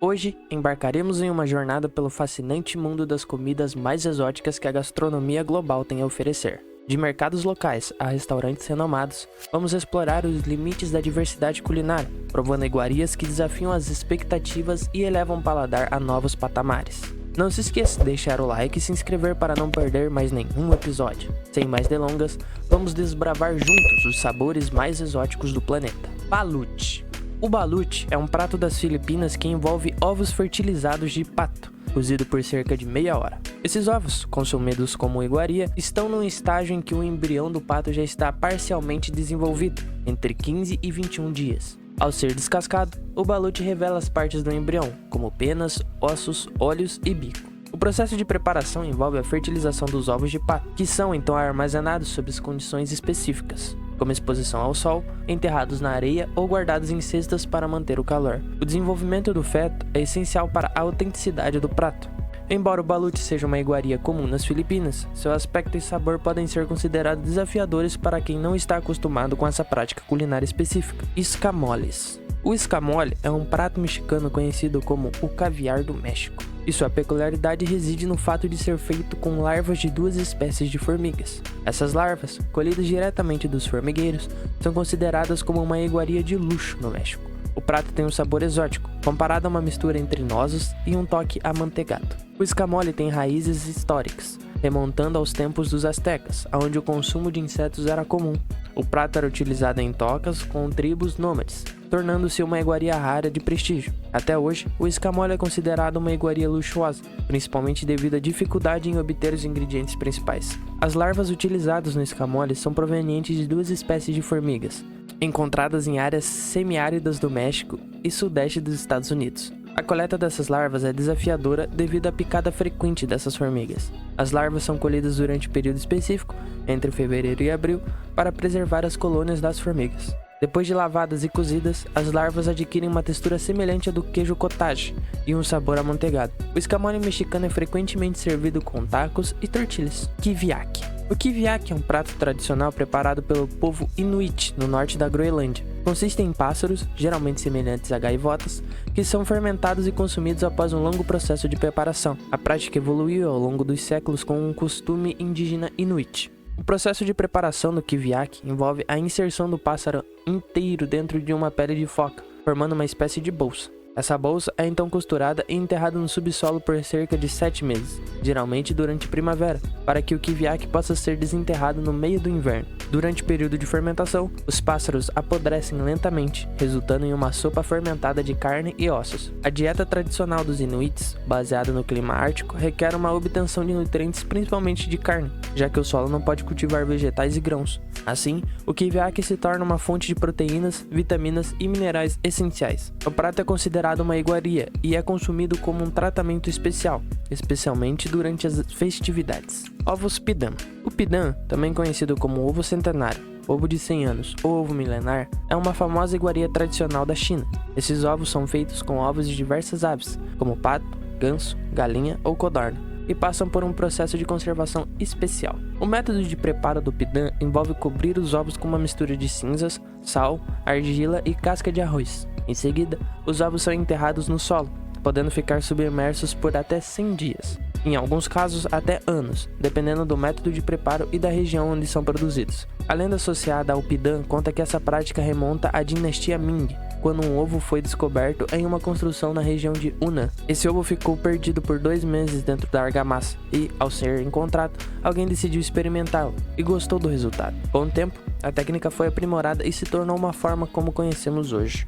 Hoje, embarcaremos em uma jornada pelo fascinante mundo das comidas mais exóticas que a gastronomia global tem a oferecer. De mercados locais a restaurantes renomados, vamos explorar os limites da diversidade culinária, provando iguarias que desafiam as expectativas e elevam o paladar a novos patamares. Não se esqueça de deixar o like e se inscrever para não perder mais nenhum episódio. Sem mais delongas, vamos desbravar juntos os sabores mais exóticos do planeta. Balut. O balut é um prato das Filipinas que envolve ovos fertilizados de pato, cozido por cerca de meia hora. Esses ovos, consumidos como iguaria, estão num estágio em que o embrião do pato já está parcialmente desenvolvido, entre 15 e 21 dias. Ao ser descascado, o balut revela as partes do embrião, como penas, ossos, olhos e bico. O processo de preparação envolve a fertilização dos ovos de pato, que são então armazenados sob condições específicas, como exposição ao sol, enterrados na areia ou guardados em cestas para manter o calor. O desenvolvimento do feto é essencial para a autenticidade do prato. Embora o balut seja uma iguaria comum nas Filipinas, seu aspecto e sabor podem ser considerados desafiadores para quem não está acostumado com essa prática culinária específica. Escamoles. O escamole é um prato mexicano conhecido como o caviar do México. E sua peculiaridade reside no fato de ser feito com larvas de duas espécies de formigas. Essas larvas, colhidas diretamente dos formigueiros, são consideradas como uma iguaria de luxo no México. O prato tem um sabor exótico, comparado a uma mistura entre nozes e um toque amanteigado. O escamole tem raízes históricas, remontando aos tempos dos astecas, onde o consumo de insetos era comum. O prato era utilizado em tocas com tribos nômades, tornando-se uma iguaria rara de prestígio. Até hoje, o escamole é considerado uma iguaria luxuosa, principalmente devido à dificuldade em obter os ingredientes principais. As larvas utilizadas no escamole são provenientes de duas espécies de formigas, encontradas em áreas semiáridas do México e sudeste dos Estados Unidos. A coleta dessas larvas é desafiadora devido à picada frequente dessas formigas. As larvas são colhidas durante um período específico, entre fevereiro e abril, para preservar as colônias das formigas. Depois de lavadas e cozidas, as larvas adquirem uma textura semelhante à do queijo cottage e um sabor amanteigado. O escamole mexicano é frequentemente servido com tacos e tortilhas. Kiviak. O kiviak é um prato tradicional preparado pelo povo Inuit no norte da Groenlândia. Consiste em pássaros, geralmente semelhantes a gaivotas, que são fermentados e consumidos após um longo processo de preparação. A prática evoluiu ao longo dos séculos com um costume indígena Inuit. O processo de preparação do kiviak envolve a inserção do pássaro inteiro dentro de uma pele de foca, formando uma espécie de bolsa. Essa bolsa é então costurada e enterrada no subsolo por cerca de 7 meses, geralmente durante primavera, para que o kiviak possa ser desenterrado no meio do inverno. Durante o período de fermentação, os pássaros apodrecem lentamente, resultando em uma sopa fermentada de carne e ossos. A dieta tradicional dos Inuits, baseada no clima ártico, requer uma obtenção de nutrientes principalmente de carne, já que o solo não pode cultivar vegetais e grãos. Assim, o kiviak se torna uma fonte de proteínas, vitaminas e minerais essenciais. O prato é considerado uma iguaria e é consumido como um tratamento especial, especialmente durante as festividades. Ovos pidã. O pidã, também conhecido como ovo centenário, ovo de 100 anos ou ovo milenar, é uma famosa iguaria tradicional da China. Esses ovos são feitos com ovos de diversas aves, como pato, ganso, galinha ou codorna, e passam por um processo de conservação especial. O método de preparo do pidã envolve cobrir os ovos com uma mistura de cinzas, sal, argila e casca de arroz. Em seguida, os ovos são enterrados no solo, podendo ficar submersos por até 100 dias. Em alguns casos, até anos, dependendo do método de preparo e da região onde são produzidos. A lenda associada ao pidã conta que essa prática remonta à dinastia Ming, quando um ovo foi descoberto em uma construção na região de Hunan. Esse ovo ficou perdido por 2 meses dentro da argamassa e, ao ser encontrado, alguém decidiu experimentá-lo e gostou do resultado. Com o tempo, a técnica foi aprimorada e se tornou uma forma como conhecemos hoje.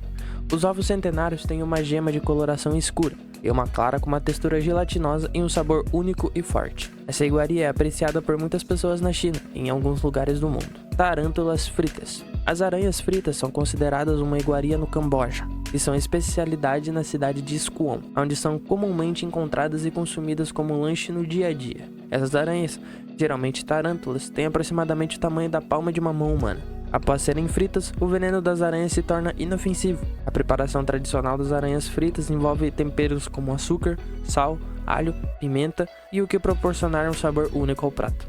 Os ovos centenários têm uma gema de coloração escura e uma clara com uma textura gelatinosa e um sabor único e forte. Essa iguaria é apreciada por muitas pessoas na China e em alguns lugares do mundo. Tarântulas fritas. As aranhas fritas são consideradas uma iguaria no Camboja e são especialidade na cidade de Skuon, onde são comumente encontradas e consumidas como lanche no dia a dia. Essas aranhas, geralmente tarântulas, têm aproximadamente o tamanho da palma de uma mão humana. Após serem fritas, o veneno das aranhas se torna inofensivo. A preparação tradicional das aranhas fritas envolve temperos como açúcar, sal, alho, pimenta e o que proporcionar um sabor único ao prato.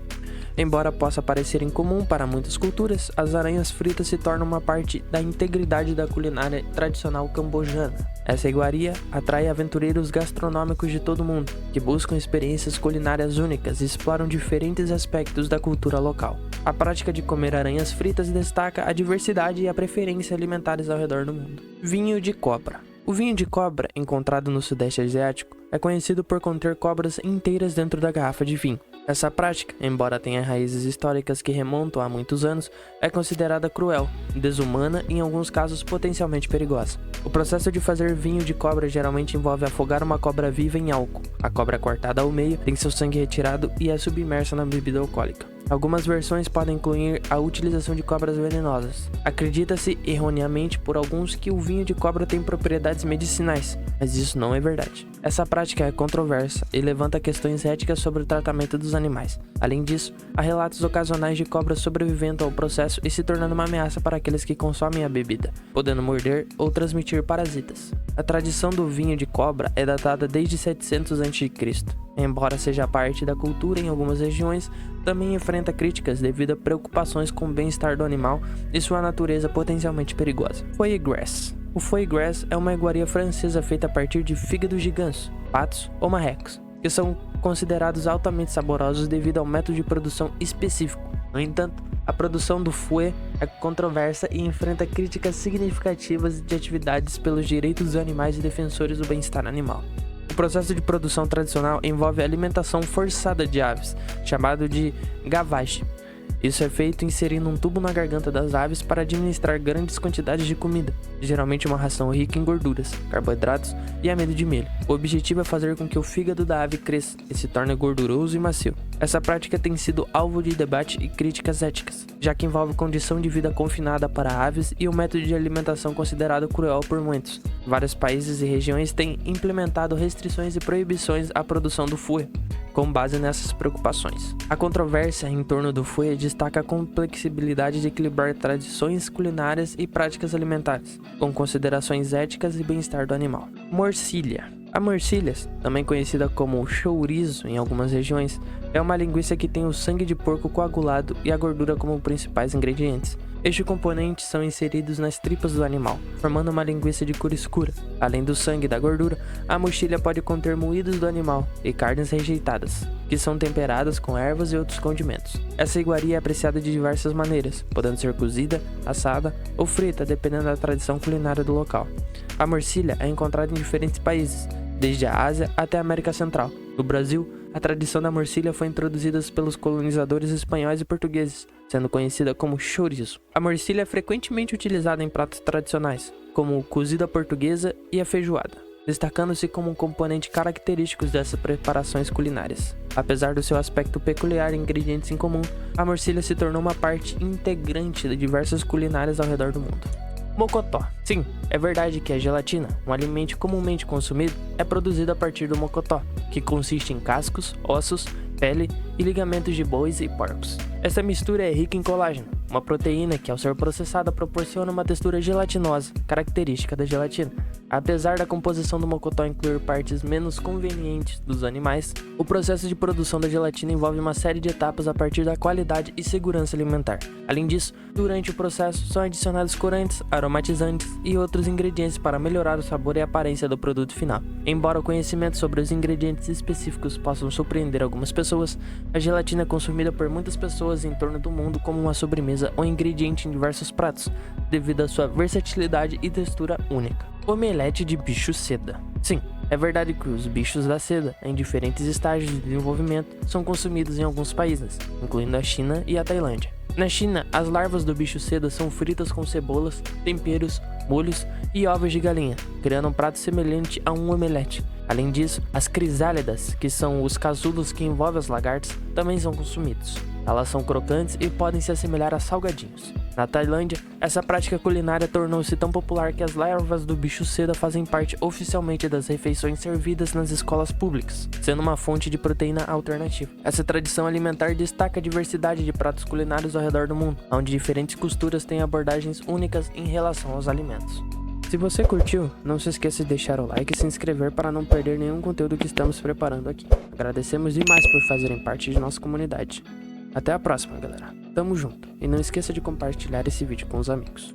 Embora possa parecer incomum para muitas culturas, as aranhas fritas se tornam uma parte da integridade da culinária tradicional cambojana. Essa iguaria atrai aventureiros gastronômicos de todo o mundo, que buscam experiências culinárias únicas e exploram diferentes aspectos da cultura local. A prática de comer aranhas fritas destaca a diversidade e a preferência alimentares ao redor do mundo. Vinho de cobra. O vinho de cobra, encontrado no Sudeste Asiático, é conhecido por conter cobras inteiras dentro da garrafa de vinho. Essa prática, embora tenha raízes históricas que remontam a muitos anos, é considerada cruel, desumana e em alguns casos potencialmente perigosa. O processo de fazer vinho de cobra geralmente envolve afogar uma cobra viva em álcool. A cobra é cortada ao meio, tem seu sangue retirado e é submersa na bebida alcoólica. Algumas versões podem incluir a utilização de cobras venenosas. Acredita-se erroneamente por alguns que o vinho de cobra tem propriedades medicinais, mas isso não é verdade. Essa prática é controversa e levanta questões éticas sobre o tratamento dos animais. Além disso, há relatos ocasionais de cobras sobrevivendo ao processo e se tornando uma ameaça para aqueles que consomem a bebida, podendo morder ou transmitir parasitas. A tradição do vinho de cobra é datada desde 700 a.C. Embora seja parte da cultura em algumas regiões, também enfrenta críticas devido a preocupações com o bem-estar do animal e sua natureza potencialmente perigosa. Foie gras. O foie gras é uma iguaria francesa feita a partir de fígados de ganso, patos ou marrecos, que são considerados altamente saborosos devido ao método de produção específico. No entanto, a produção do foie é controversa e enfrenta críticas significativas de atividades pelos direitos dos animais e defensores do bem-estar animal. O processo de produção tradicional envolve a alimentação forçada de aves, chamado de gavage. Isso é feito inserindo um tubo na garganta das aves para administrar grandes quantidades de comida, geralmente uma ração rica em gorduras, carboidratos e amido de milho. O objetivo é fazer com que o fígado da ave cresça e se torne gorduroso e macio. Essa prática tem sido alvo de debate e críticas éticas, já que envolve condição de vida confinada para aves e um método de alimentação considerado cruel por muitos. Vários países e regiões têm implementado restrições e proibições à produção do foie, com base nessas preocupações. A controvérsia em torno do foie destaca a complexibilidade de equilibrar tradições culinárias e práticas alimentares, com considerações éticas e bem-estar do animal. Morcilha. A morcilha, também conhecida como chouriço em algumas regiões, é uma linguiça que tem o sangue de porco coagulado e a gordura como principais ingredientes. Estes componentes são inseridos nas tripas do animal, formando uma linguiça de cor escura. Além do sangue e da gordura, a morcilha pode conter moídos do animal e carnes rejeitadas, que são temperadas com ervas e outros condimentos. Essa iguaria é apreciada de diversas maneiras, podendo ser cozida, assada ou frita, dependendo da tradição culinária do local. A morcilha é encontrada em diferentes países, desde a Ásia até a América Central. No Brasil, a tradição da morcilha foi introduzida pelos colonizadores espanhóis e portugueses, sendo conhecida como chouriço. A morcilha é frequentemente utilizada em pratos tradicionais, como o cozido à portuguesa e a feijoada, destacando-se como um componente característico dessas preparações culinárias. Apesar do seu aspecto peculiar e ingredientes em comum, a morcilha se tornou uma parte integrante de diversas culinárias ao redor do mundo. Mocotó. Sim, é verdade que a gelatina, um alimento comumente consumido, é produzida a partir do mocotó, que consiste em cascos, ossos, pele e ligamentos de bois e porcos. Essa mistura é rica em colágeno, uma proteína que, ao ser processada, proporciona uma textura gelatinosa, característica da gelatina. Apesar da composição do mocotó incluir partes menos convenientes dos animais, o processo de produção da gelatina envolve uma série de etapas a partir da qualidade e segurança alimentar. Além disso, durante o processo são adicionados corantes, aromatizantes e outros ingredientes para melhorar o sabor e a aparência do produto final. Embora o conhecimento sobre os ingredientes específicos possam surpreender algumas pessoas, a gelatina é consumida por muitas pessoas em torno do mundo como uma sobremesa ou ingrediente em diversos pratos, devido à sua versatilidade e textura única. Omelete de bicho seda. Sim, é verdade que os bichos da seda, em diferentes estágios de desenvolvimento, são consumidos em alguns países, incluindo a China e a Tailândia. Na China, as larvas do bicho seda são fritas com cebolas, temperos, molhos e ovos de galinha, criando um prato semelhante a um omelete. Além disso, as crisálidas, que são os casulos que envolvem as lagartas, também são consumidos. Elas são crocantes e podem se assemelhar a salgadinhos. Na Tailândia, essa prática culinária tornou-se tão popular que as larvas do bicho seda fazem parte oficialmente das refeições servidas nas escolas públicas, sendo uma fonte de proteína alternativa. Essa tradição alimentar destaca a diversidade de pratos culinários ao redor do mundo, onde diferentes culturas têm abordagens únicas em relação aos alimentos. Se você curtiu, não se esqueça de deixar o like e se inscrever para não perder nenhum conteúdo que estamos preparando aqui. Agradecemos demais por fazerem parte de nossa comunidade. Até a próxima, galera. Tamo junto. E não esqueça de compartilhar esse vídeo com os amigos.